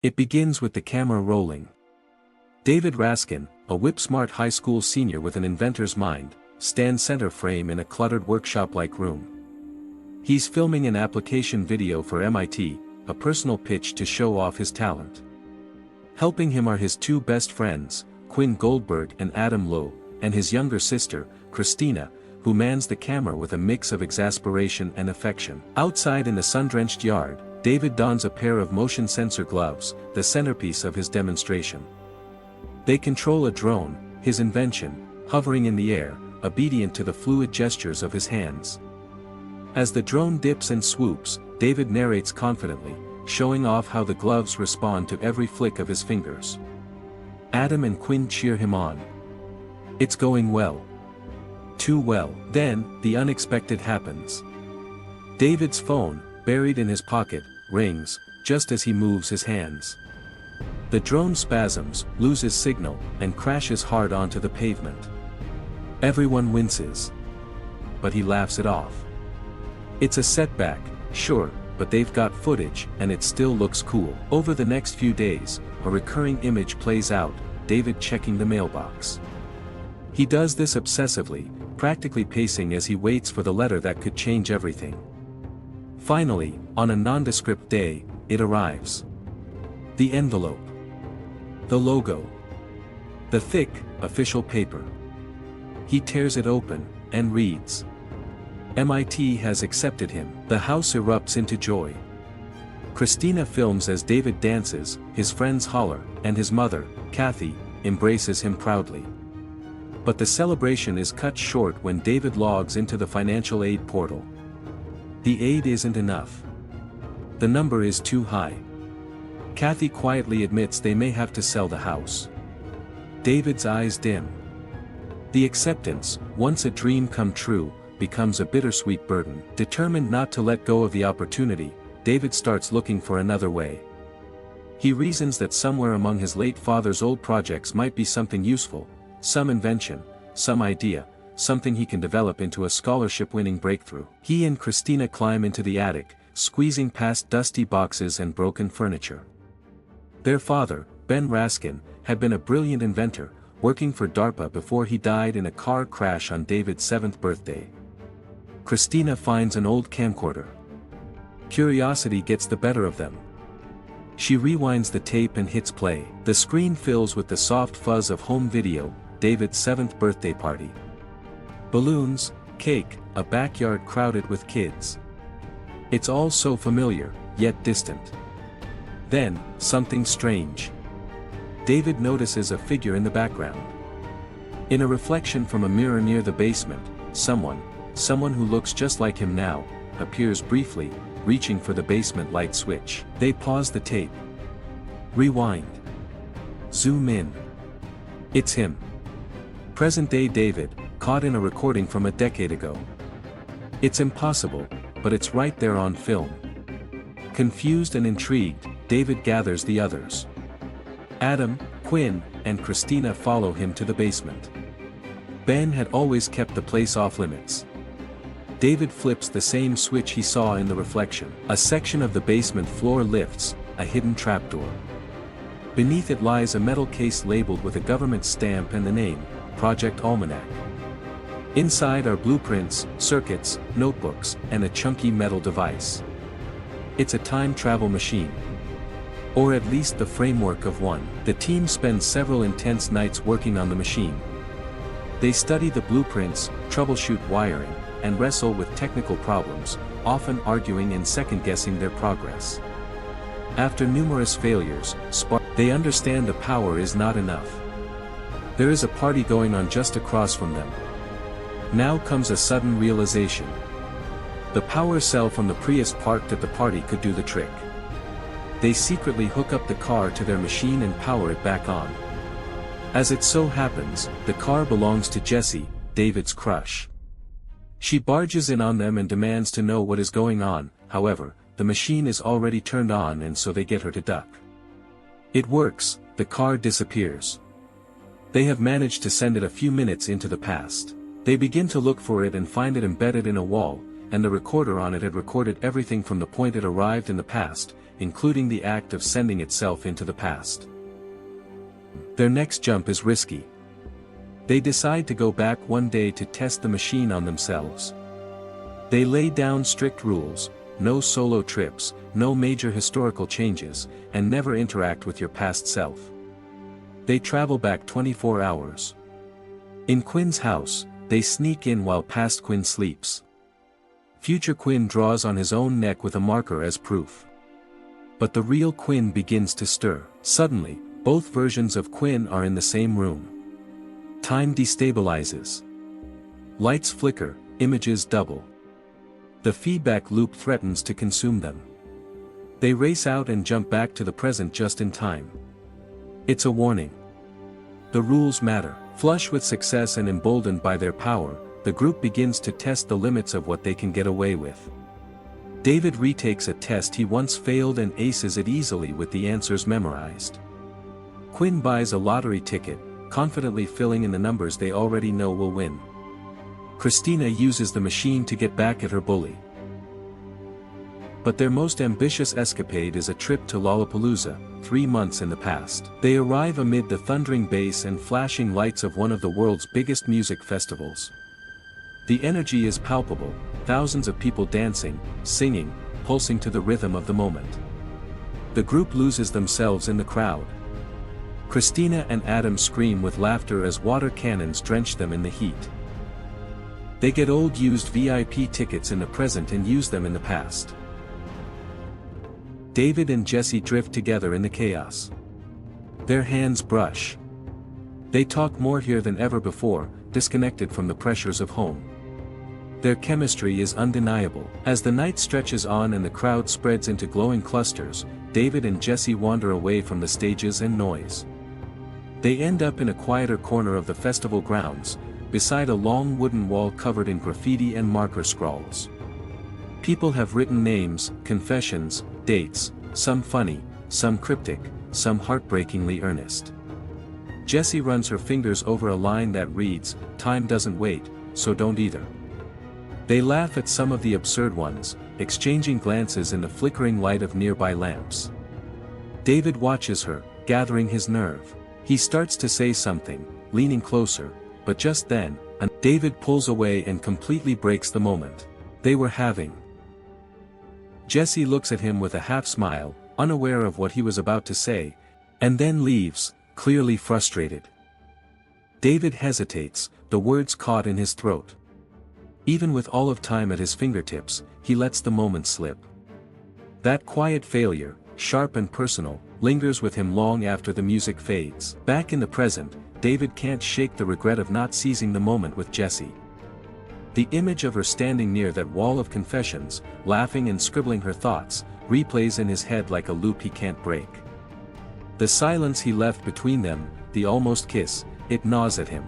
It begins with the camera rolling. David Raskin, a whip-smart high school senior with an inventor's mind, stands center frame in a cluttered workshop-like room. He's filming an application video for MIT, a personal pitch to show off his talent. Helping him are his two best friends, Quinn Goldberg and Adam Lowe, and his younger sister, Christina, who mans the camera with a mix of exasperation and affection. Outside in the sun-drenched yard, David dons a pair of motion sensor gloves, the centerpiece of his demonstration. They control a drone, his invention, hovering in the air, obedient to the fluid gestures of his hands. As the drone dips and swoops, David narrates confidently, showing off how the gloves respond to every flick of his fingers. Adam and Quinn cheer him on. It's going well. Too well. Then, the unexpected happens. David's phone, buried in his pocket, rings, just as he moves his hands. The drone spasms, loses signal, and crashes hard onto the pavement. Everyone winces. But he laughs it off. It's a setback, sure, but they've got footage, and it still looks cool. Over the next few days, a recurring image plays out, David checking the mailbox. He does this obsessively, practically pacing as he waits for the letter that could change everything. Finally, on a nondescript day, it arrives. The envelope. The logo. The thick, official paper. He tears it open, and reads. MIT has accepted him. The house erupts into joy. Christina films as David dances, his friends holler, and his mother, Kathy, embraces him proudly. But the celebration is cut short when David logs into the financial aid portal. The aid isn't enough. The number is too high. Kathy quietly admits they may have to sell the house. David's eyes dim. The acceptance, once a dream come true, becomes a bittersweet burden. Determined not to let go of the opportunity, David starts looking for another way. He reasons that somewhere among his late father's old projects might be something useful, some invention, some idea, something he can develop into a scholarship-winning breakthrough. He and Christina climb into the attic, squeezing past dusty boxes and broken furniture. Their father, Ben Raskin, had been a brilliant inventor, working for DARPA before he died in a car crash on David's 7th birthday. Christina finds an old camcorder. Curiosity gets the better of them. She rewinds the tape and hits play. The screen fills with the soft fuzz of home video, David's 7th birthday party. Balloons, cake, a backyard crowded with kids. It's all so familiar, yet distant. Then, something strange. David notices a figure in the background. In a reflection from a mirror near the basement, someone who looks just like him now, appears briefly, reaching for the basement light switch. They pause the tape. Rewind. Zoom in. It's him. Present-day David, caught in a recording from a decade ago. It's impossible, but it's right there on film. Confused and intrigued, David gathers the others. Adam, Quinn, and Christina follow him to the basement. Ben had always kept the place off limits. David flips the same switch he saw in the reflection. A section of the basement floor lifts, a hidden trapdoor. Beneath it lies a metal case labeled with a government stamp and the name, Project Almanac. Inside are blueprints, circuits, notebooks, and a chunky metal device. It's a time travel machine. Or at least the framework of one. The team spends several intense nights working on the machine. They study the blueprints, troubleshoot wiring, and wrestle with technical problems, often arguing and second-guessing their progress. After numerous failures, they understand the power is not enough. There is a party going on just across from them. Now comes a sudden realization. The power cell from the Prius parked at the party could do the trick. They secretly hook up the car to their machine and power it back on. As it so happens, the car belongs to Jessie, David's crush. She barges in on them and demands to know what is going on. However, the machine is already turned on and so they get her to duck. It works, the car disappears. They have managed to send it a few minutes into the past. They begin to look for it and find it embedded in a wall, and the recorder on it had recorded everything from the point it arrived in the past, including the act of sending itself into the past. Their next jump is risky. They decide to go back one day to test the machine on themselves. They lay down strict rules: no solo trips, no major historical changes, and never interact with your past self. They travel back 24 hours. In Quinn's house, they sneak in while past Quinn sleeps. Future Quinn draws on his own neck with a marker as proof. But the real Quinn begins to stir. Suddenly, both versions of Quinn are in the same room. Time destabilizes. Lights flicker, images double. The feedback loop threatens to consume them. They race out and jump back to the present just in time. It's a warning. The rules matter. Flush with success and emboldened by their power, the group begins to test the limits of what they can get away with. David retakes a test he once failed and aces it easily with the answers memorized. Quinn buys a lottery ticket, confidently filling in the numbers they already know will win. Christina uses the machine to get back at her bully. But their most ambitious escapade is a trip to Lollapalooza, 3 months in the past. They arrive amid the thundering bass and flashing lights of one of the world's biggest music festivals. The energy is palpable, thousands of people dancing, singing, pulsing to the rhythm of the moment. The group loses themselves in the crowd. Christina and Adam scream with laughter as water cannons drench them in the heat. They get old used VIP tickets in the present and use them in the past. David and Jesse drift together in the chaos. Their hands brush. They talk more here than ever before, disconnected from the pressures of home. Their chemistry is undeniable. As the night stretches on and the crowd spreads into glowing clusters, David and Jesse wander away from the stages and noise. They end up in a quieter corner of the festival grounds, beside a long wooden wall covered in graffiti and marker scrawls. People have written names, confessions, dates, some funny, some cryptic, some heartbreakingly earnest. Jessie runs her fingers over a line that reads, "Time doesn't wait, so don't either." They laugh at some of the absurd ones, exchanging glances in the flickering light of nearby lamps. David watches her, gathering his nerve. He starts to say something, leaning closer, but just then, David pulls away and completely breaks the moment they were having. Jessie looks at him with a half smile, unaware of what he was about to say, and then leaves, clearly frustrated. David hesitates, the words caught in his throat. Even with all of time at his fingertips, he lets the moment slip. That quiet failure, sharp and personal, lingers with him long after the music fades. Back in the present, David can't shake the regret of not seizing the moment with Jessie. The image of her standing near that wall of confessions, laughing and scribbling her thoughts, replays in his head like a loop he can't break. The silence he left between them, the almost kiss, it gnaws at him.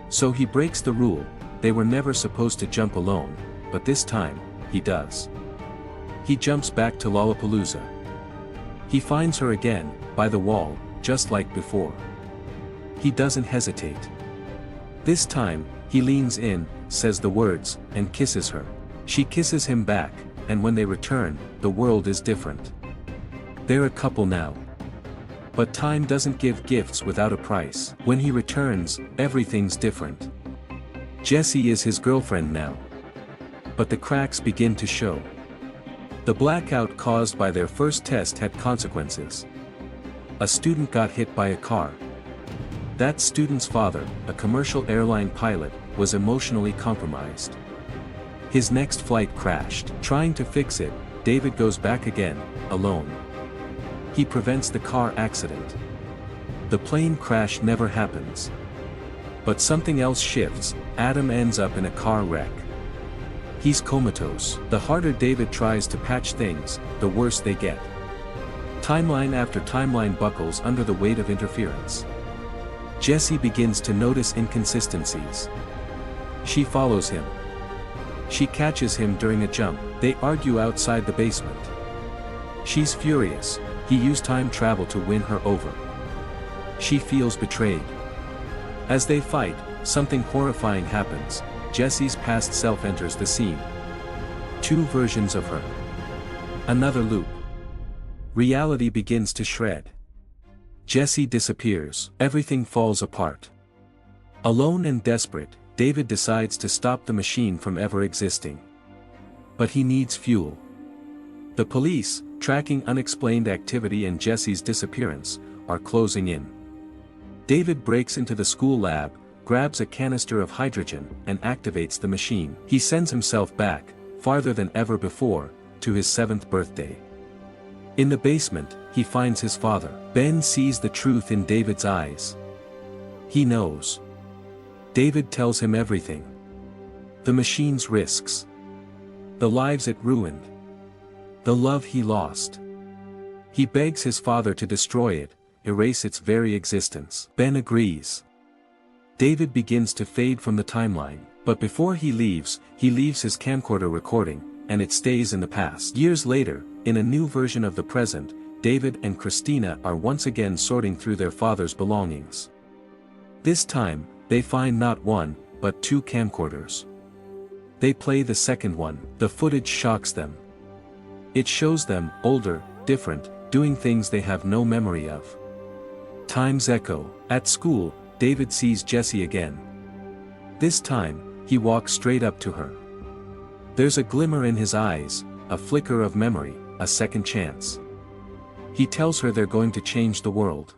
So he breaks the rule: they were never supposed to jump alone, but this time, he does. He jumps back to Lollapalooza. He finds her again, by the wall, just like before. He doesn't hesitate. This time, he leans in, says the words, and kisses her. She kisses him back, and when they return, the world is different. They're a couple now. But time doesn't give gifts without a price. When he returns, everything's different. Jessie is his girlfriend now. But the cracks begin to show. The blackout caused by their first test had consequences. A student got hit by a car. That student's father, a commercial airline pilot, was emotionally compromised. His next flight crashed. Trying to fix it, David goes back again, alone. He prevents the car accident. The plane crash never happens. But something else shifts. Adam ends up in a car wreck. He's comatose. The harder David tries to patch things, the worse they get. Timeline after timeline buckles under the weight of interference. Jessie begins to notice inconsistencies. She follows him. She catches him during a jump. They argue outside the basement. She's furious. He used time travel to win her over. She feels betrayed. As they fight, something horrifying happens. Jessie's past self enters the scene. Two versions of her. Another loop. Reality begins to shred. Jesse disappears. Everything falls apart. Alone and desperate, David decides to stop the machine from ever existing. But he needs fuel. The police, tracking unexplained activity and Jesse's disappearance, are closing in. David breaks into the school lab, grabs a canister of hydrogen, and activates the machine. He sends himself back, farther than ever before, to his 7th birthday. In the basement, he finds his father. Ben sees the truth in David's eyes. He knows. David tells him everything. The machine's risks. The lives it ruined. The love he lost. He begs his father to destroy it, erase its very existence. Ben agrees. David begins to fade from the timeline, but before he leaves his camcorder recording, and it stays in the past. Years later, in a new version of the present, David and Christina are once again sorting through their father's belongings. This time, they find not one, but 2 camcorders. They play the second one. The footage shocks them. It shows them, older, different, doing things they have no memory of. Time's echo. At school, David sees Jessie again. This time, he walks straight up to her. There's a glimmer in his eyes, a flicker of memory, a second chance. He tells her they're going to change the world.